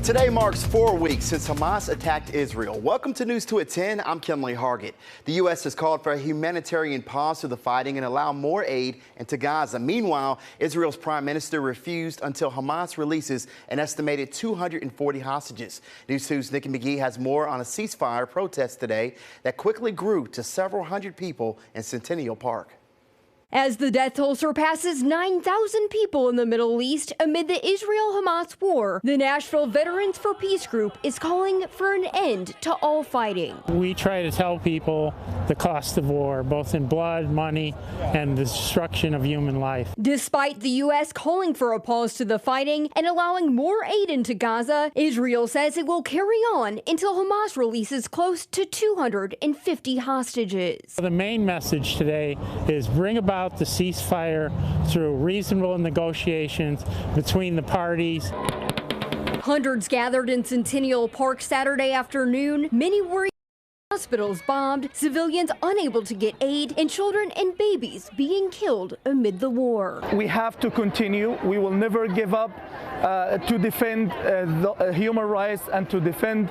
Today marks 4 weeks since Hamas attacked Israel. Welcome to News 2 at 10. I'm Kinley Hargett. The U.S. has called for a humanitarian pause to the fighting and allow more aid into Gaza. Meanwhile, Israel's prime minister refused until Hamas releases an estimated 240 hostages. News 2's Nikki McGee has more on a ceasefire protest today that quickly grew to several hundred people in Centennial Park. As the death toll surpasses 9,000 people in the Middle East amid the Israel-Hamas war, the Nashville Veterans for Peace group is calling for an end to all fighting. We try to tell people the cost of war, both in blood, money, and the destruction of human life. Despite the U.S. calling for a pause to the fighting and allowing more aid into Gaza, Israel says it will carry on until Hamas releases close to 250 hostages. The main message today is bring about the ceasefire through reasonable negotiations between the parties. Hundreds gathered in Centennial Park Saturday afternoon. Many worried. Hospitals bombed, civilians unable to get aid, and children and babies being killed amid the war. We have to continue. We will never give up to defend human rights and to defend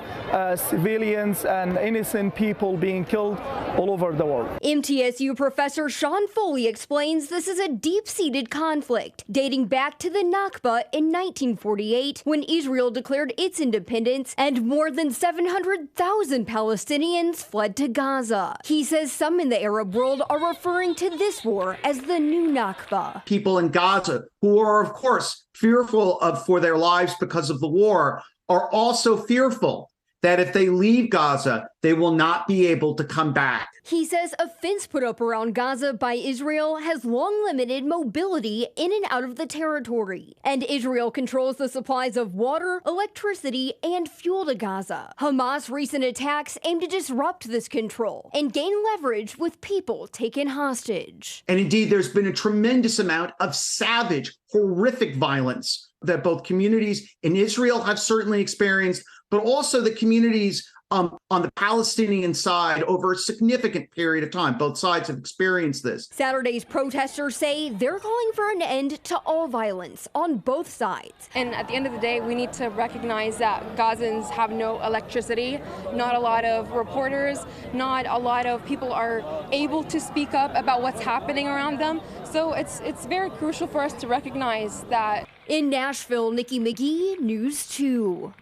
civilians and innocent people being killed all over the world. MTSU professor Sean Foley explains this is a deep-seated conflict dating back to the Nakba in 1948 when Israel declared its independence and more than 700,000 Palestinians fled to Gaza. He says some in the Arab world are referring to this war as the new Nakba. People in Gaza who are, of course, fearful for their lives because of the war are also fearful that if they leave Gaza, they will not be able to come back. He says a fence put up around Gaza by Israel has long limited mobility in and out of the territory. And Israel controls the supplies of water, electricity, and fuel to Gaza. Hamas' recent attacks aim to disrupt this control and gain leverage with people taken hostage. And indeed, there's been a tremendous amount of savage, horrific violence that both communities in Israel have certainly experienced, but also the communities on the Palestinian side over a significant period of time. Both sides have experienced this. Saturday's protesters say they're calling for an end to all violence on both sides. And at the end of the day, we need to recognize that Gazans have no electricity. Not a lot of reporters, not a lot of people are able to speak up about what's happening around them. So it's very crucial for us to recognize that. In Nashville, Nikki McGee, News 2.